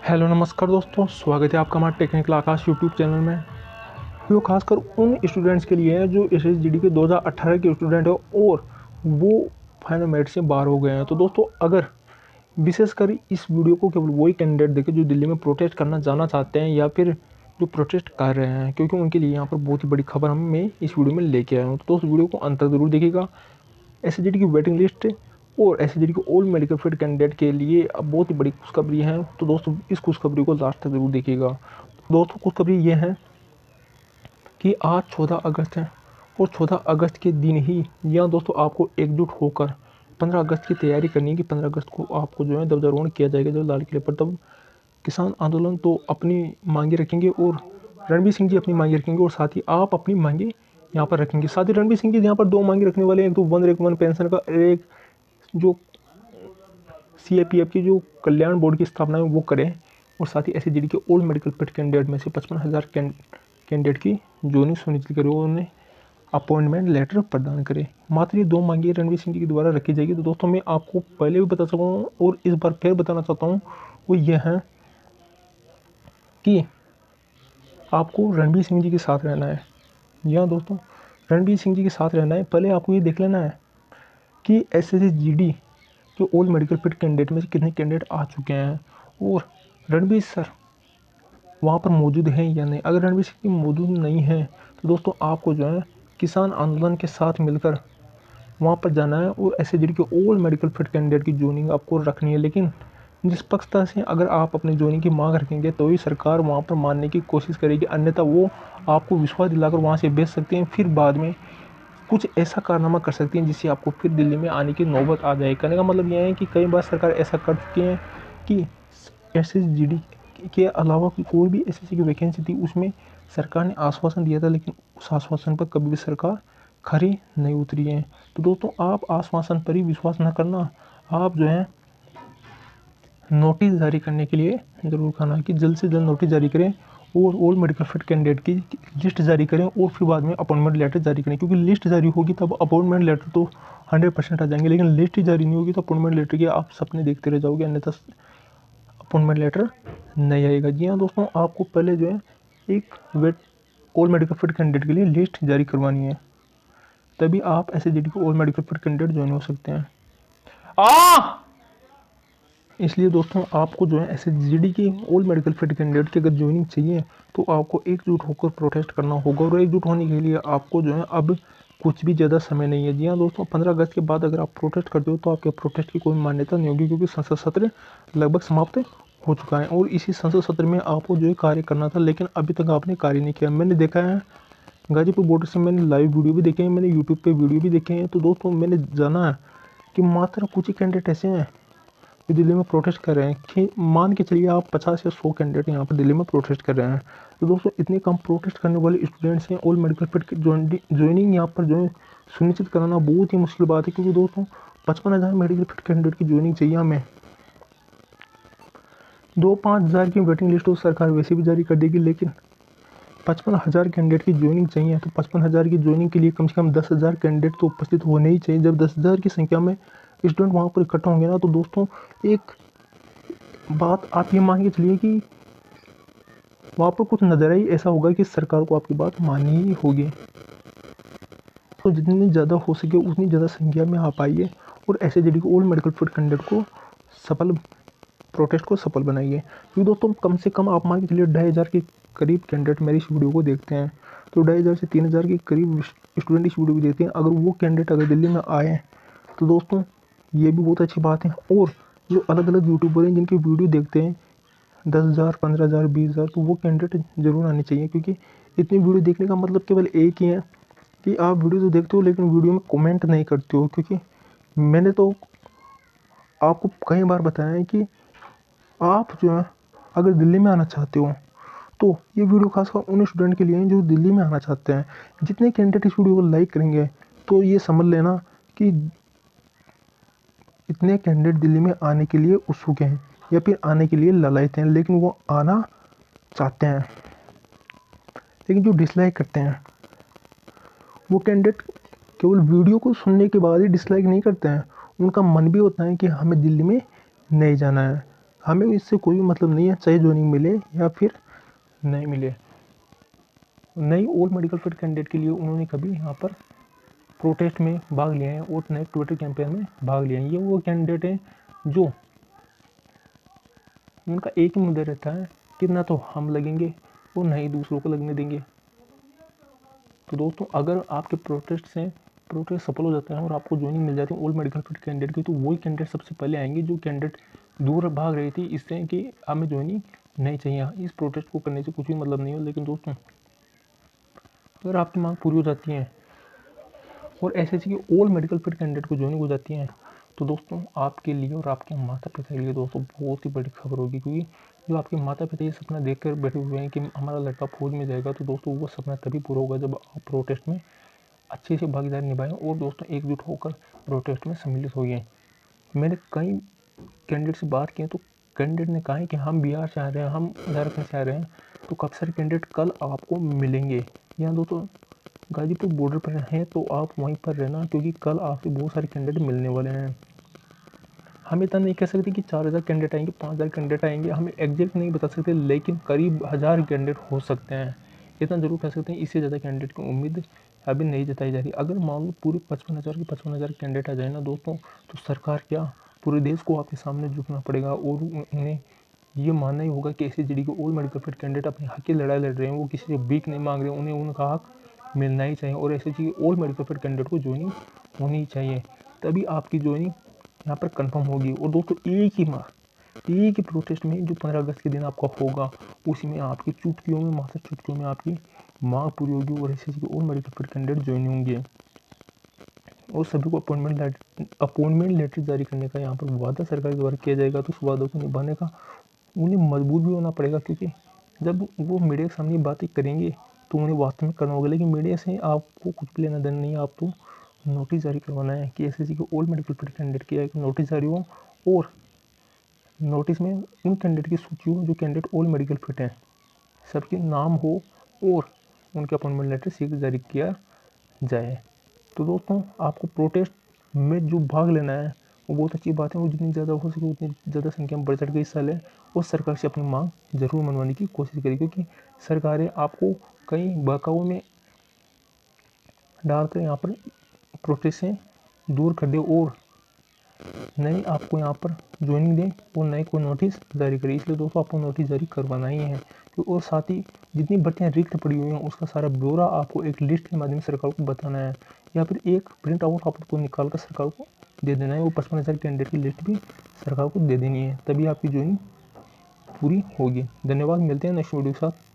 Hello नमस्कार दोस्तों, स्वागत है आपका हमारे टेक्निकल आकाश यूट्यूब चैनल में। जो खासकर उन स्टूडेंट्स के लिए है जो एसएसजीडी के 2018 के स्टूडेंट है और वो फाइनल मेरिट से बाहर हो गए हैं। तो दोस्तों, अगर विशेषकर इस वीडियो को केवल वही कैंडिडेट देखे जो दिल्ली में प्रोटेस्ट करना जाना चाहते हैं या फिर जो प्रोटेस्ट कर रहे हैं, क्योंकि उनके लिए यहाँ पर बहुत ही बड़ी खबर मैं इस वीडियो में लेके आया हूँ। तो दोस्तों, वीडियो को अंत तक जरूर देखिएगा। एसएसजीडी की वेटिंग लिस्ट और एसएसजीडी के ऑल मेडिकल फिट कैंडिडेट के लिए अब बहुत ही बड़ी खुशखबरी है। तो दोस्तों, इस खुशखबरी को लास्ट तक जरूर देखिएगा। दोस्तों, खुशखबरी ये है कि आज 14 अगस्त है और 14 अगस्त के दिन ही यहाँ दोस्तों आपको एकजुट होकर 15 अगस्त की तैयारी करनी है कि 15 अगस्त को आपको जो है ध्वजारोहण किया जाएगा जो लाल किले पर। तब किसान आंदोलन तो अपनी मांगे रखेंगे और रणबीर सिंह जी अपनी मांगे रखेंगे और साथ ही आप अपनी मांगे यहाँ पर रखेंगे। साथ ही रणबीर सिंह जी यहाँ पर दो मांगे रखने वाले हैं, एक तो 1 पेंशन का, एक जो सीएपीएफ की जो कल्याण बोर्ड की स्थापना है वो करें और साथ ही एसएसजीडी के ओल्ड मेडिकल फिट कैंडिडेट में से 55,000 कैंडिडेट की जोइनिंग सुनिश्चित करे और उन्हें अपॉइंटमेंट लेटर प्रदान करे। मात्र ये दो मांगे रणवीर सिंह जी के द्वारा रखी जाएगी। तो दोस्तों, मैं आपको पहले भी बता चुका हूँ और इस बार फिर बताना चाहता हूँ, वो ये है कि आपको रणबीर सिंह जी के साथ रहना है। जी हाँ दोस्तों, रणबीर सिंह जी के साथ रहना है। पहले आपको ये देख लेना है कि एसएसजीडी जो ओल्ड मेडिकल फिट कैंडिडेट में से कितने कैंडिडेट आ चुके हैं और रणबीर सर वहाँ पर मौजूद हैं या नहीं। अगर रणबीर सिंह मौजूद नहीं है तो दोस्तों आपको जो है किसान आंदोलन के साथ मिलकर वहाँ पर जाना है और एसएसजीडी के ओल्ड मेडिकल फिट कैंडिडेट की जोइनिंग आपको रखनी है। लेकिन निष्पक्षता से अगर आप अपनी जोइनिंग की मांग रखेंगे तो ही सरकार वहाँ पर मानने की कोशिश करेगी, अन्यथा वो आपको विश्वास दिलाकर वहाँ से भेज सकते हैं। फिर बाद में कुछ ऐसा कारनामा कर सकती हैं जिससे आपको फिर दिल्ली में आने की नौबत आ जाए। कहने का मतलब यह है कि कई बार सरकार ऐसा कर चुकी है कि एसएसजीडी के अलावा कोई भी एसएससी की वैकेंसी थी उसमें सरकार ने आश्वासन दिया था, लेकिन उस आश्वासन पर कभी भी सरकार खरी नहीं उतरी है। तो दोस्तों, आप आश्वासन पर ही विश्वास न करना, आप जो है नोटिस जारी करने के लिए ज़रूर कहना कि जल्द से जल्द नोटिस जारी करें और ओल्ड मेडिकल फिट कैंडिडेट की लिस्ट जारी करें और फिर बाद में अपॉइंटमेंट लेटर जारी करें, क्योंकि लिस्ट जारी होगी तब अपॉइंटमेंट लेटर तो 100% आ जाएंगे, लेकिन लिस्ट ही जारी नहीं होगी तो अपॉइंटमेंट लेटर के आप सपने देखते रह जाओगे, अन्यथा अपॉइंटमेंट लेटर नहीं आएगा। जी हाँ दोस्तों, आपको पहले जो है एक ओल्ड मेडिकल फिट कैंडिडेट के लिए लिस्ट जारी करवानी है, तभी आप एसएसजीडी को old medical fit candidate join हो सकते हैं। इसलिए दोस्तों, आपको जो है एसएसजीडी के ओल्ड मेडिकल फिट कैंडिडेट की अगर ज्वाइनिंग चाहिए तो आपको एकजुट होकर प्रोटेस्ट करना होगा और एकजुट होने के लिए आपको जो है अब कुछ भी ज़्यादा समय नहीं है। जी हाँ दोस्तों, 15 अगस्त के बाद अगर आप प्रोटेस्ट करते हो तो आपके प्रोटेस्ट की कोई मान्यता नहीं होगी, क्योंकि संसद सत्र लगभग समाप्त हो चुका है और इसी संसद सत्र में आपको जो है कार्य करना था, लेकिन अभी तक आपने कार्य नहीं किया। मैंने देखा है गाजीपुर बॉर्डर से, मैंने लाइव वीडियो भी देखे हैं, मैंने यूट्यूब पर वीडियो भी देखे हैं। तो दोस्तों, मैंने जाना है कि मात्र कुछ ही कैंडिडेट ऐसे हैं जो दिल्ली में प्रोटेस्ट कर रहे हैं कि मान के चलिए आप 50 या 100 कैंडिडेट यहाँ पर दिल्ली में प्रोटेस्ट कर रहे हैं। तो दोस्तों, इतने कम प्रोटेस्ट करने वाले स्टूडेंट्स हैं, ओल्ड मेडिकल फिट की ज्वाइनिंग यहाँ पर जो है सुनिश्चित कराना बहुत ही मुश्किल बात है, क्योंकि दोस्तों 55,000 मेडिकल फिट कैंडिडेट की ज्वाइनिंग चाहिए हमें। 2-5 हज़ार की वेटिंग लिस्ट तो सरकार वैसे भी जारी कर देगी, लेकिन 55,000 कैंडिडेट की ज्वाइनिंग चाहिए। तो 55,000 की ज्वाइनिंग के लिए कम से कम 10,000 कैंडिडेट तो उपस्थित होने ही चाहिए। जब 10,000 की संख्या में स्टूडेंट वहाँ पर इकट्ठा होंगे ना, तो दोस्तों एक बात आप ये मान के चलिए कि वहाँ पर कुछ नज़ारा ही ऐसा होगा कि सरकार को आपकी बात माननी ही होगी। तो जितनी ज़्यादा हो सके उतनी ज़्यादा संख्या में आप आइए और एसएसजीडी को ओल्ड मेडिकल फिट कैंडिडेट को सफल प्रोटेस्ट को सफल बनाइए। क्योंकि दोस्तों, कम से कम आप मान के चलिए 2,500 के करीब कैंडिडेट मेरी इस वीडियो को देखते हैं, तो 2,500 से 3,000 के करीब स्टूडेंट इस वीडियो को देखते हैं। अगर वो कैंडिडेट अगर दिल्ली में आए तो दोस्तों ये भी बहुत अच्छी बात है। और जो अलग अलग यूट्यूबर हैं जिनकी वीडियो देखते हैं 10,000, 15,000, 20,000, तो वो कैंडिडेट ज़रूर आने चाहिए, क्योंकि इतनी वीडियो देखने का मतलब केवल एक ही है कि आप वीडियो तो देखते हो लेकिन वीडियो में कमेंट नहीं करते हो। क्योंकि मैंने तो आपको कई बार बताया है कि आप जो है अगर दिल्ली में आना चाहते हो तो ये वीडियो खासकर उन स्टूडेंट के लिए है जो दिल्ली में आना चाहते हैं। जितने कैंडिडेट इस वीडियो को लाइक करेंगे तो ये समझ लेना कि इतने कैंडिडेट दिल्ली में आने के लिए उत्सुक हैं या फिर आने के लिए ललायत हैं, लेकिन वो आना चाहते हैं। लेकिन जो डिसलाइक करते हैं वो कैंडिडेट केवल वीडियो को सुनने के बाद ही डिसलाइक नहीं करते हैं, उनका मन भी होता है कि हमें दिल्ली में नहीं जाना है, हमें इससे कोई भी मतलब नहीं है, चाहे ज्वाइनिंग मिले या फिर नहीं मिले। नई ओल्ड मेडिकल फील्ड कैंडिडेट के लिए उन्होंने कभी यहाँ पर प्रोटेस्ट में भाग लिया है और नए ट्विटर कैंपेन में भाग लिया है। ये वो कैंडिडेट हैं जो उनका एक ही मुद्दा रहता है कि ना तो हम लगेंगे और ना ही दूसरों को लगने देंगे। तो दोस्तों, अगर आपके प्रोटेस्ट सफल हो जाते हैं और आपको ज्वाइनिंग मिल जाती है ओल्ड मेडिकल फील्ड कैंडिडेट की, तो वही कैंडिडेट सबसे पहले आएंगे जो कैंडिडेट दूर भाग रही थी इससे कि हमें ज्वाइनिंग नहीं चाहिए। इस प्रोटेस्ट को करने से कुछ भी मतलब नहीं हो। लेकिन दोस्तों, अगर आपकी मांग पूरी हो जाती है और एसएससी की ओल्ड मेडिकल फील्ड कैंडिडेट को ज्वाइनिंग हो जाती है, तो दोस्तों आपके लिए और आपके माता पिता के लिए दोस्तों बहुत ही बड़ी खबर होगी। क्योंकि जो आपके माता पिता ये सपना देख कर बैठे हुए हैं कि हमारा लड़का फौज में जाएगा, तो दोस्तों वो सपना तभी पूरा होगा जब आप प्रोटेस्ट में अच्छे से भागीदारी निभाएं और दोस्तों एकजुट होकर प्रोटेस्ट में सम्मिलित होइए। मैंने कई कैंडिडेट से बात की तो कैंडिडेट ने कहा है कि हम बिहार से आ रहे हैं, हम झारखंड से आ रहे हैं, तो काफ़ी सारे कैंडिडेट कल आपको मिलेंगे। यहाँ दोस्तों गाजीपुर बॉर्डर पर हैं, तो आप वहीं पर रहना, क्योंकि कल आपसे बहुत सारे कैंडिडेट मिलने वाले हैं। हम इतना नहीं कह सकते कि 4000 कैंडिडेट आएंगे, 5000 कैंडिडेट आएंगे, हमें एग्जैक्ट नहीं बता सकते, लेकिन करीब 1000 कैंडिडेट हो सकते हैं। इतना जरूर कह सकते हैं। इससे ज़्यादा कैंडिडेट की उम्मीद अभी नहीं जताई जा रही। अगर मान लो पूरे 55,000 के 55,000 कैंडिडेट आ जाए ना दोस्तों, तो सरकार क्या पूरे देश को आपके सामने झुकना पड़ेगा और उन्हें ये मानना ही होगा कि एसएसजी को ओल्ड मेडिकल फील्ड कैंडिडेट अपने हक की लड़ाई लड़ रहे हैं, वो किसी से भीख नहीं मांग रहे, उन्हें उनका हक मिलना ही चाहिए और SSG old medical field candidate को ज्वाइनिंग होनी ही चाहिए। तभी आपकी ज्वाइनिंग यहाँ पर कंफर्म होगी। और दोस्तों एक ही प्रोटेस्ट में जो 15 अगस्त के दिन आपका होगा, उसी में आपकी चुटकियों में मात्र चुटकियों में आपकी मांग पूरी होगी और एसएसजी के old medical field candidate join होंगे और सभी को अपॉइंटमेंट लेटर जारी करने का यहाँ पर वादा सरकार द्वारा किया जाएगा। तो उस वादों को निभाने का उन्हें मजबूत भी होना पड़ेगा, क्योंकि जब वो मीडिया के सामने बातें करेंगे तो उन्हें वास्तव में करना होगा। लेकिन मीडिया से आपको कुछ भी लेना देना नहीं है, आपको नोटिस जारी करवाना है कि एसएससी के ओल्ड मेडिकल फील्ड कैंडिडेट की एक नोटिस जारी हो और नोटिस में उन कैंडिडेट की सूची हो जो कैंडिडेट ओल्ड मेडिकल फिट हैं, सबके नाम हो और उनके अपॉइंटमेंट लेटर शीघ्र जारी किया जाए। तो दोस्तों, आपको प्रोटेस्ट में जो भाग लेना है वो बहुत अच्छी बात है, वो जितनी ज़्यादा हो सके उतनी ज़्यादा संख्या में बढ़ चढ़ के हिस्सा लें और सरकार से अपनी मांग जरूर मनवाने की कोशिश करें, क्योंकि सरकारें आपको कई बहकावों में डालकर यहाँ पर प्रोटेस्ट से दूर कर दे और नई आपको यहाँ पर ज्वाइनिंग दें और नए को नोटिस जारी करें। इसलिए दोस्तों आपको नोटिस जारी करवाना ही है। और साथ ही जितनी भर्तियाँ रिक्त पड़ी हुई हैं उसका सारा ब्यौरा आपको एक लिस्ट के माध्यम से सरकार को बताना है, या फिर एक प्रिंट आउट आपको निकाल कर सरकार को दे देना है। वो 55,000 कैंडिडेट की लिस्ट भी सरकार को दे देनी है, तभी आपकी ज्वाइनिंग पूरी होगी। धन्यवाद, मिलते हैं नेक्स्ट वीडियो के साथ।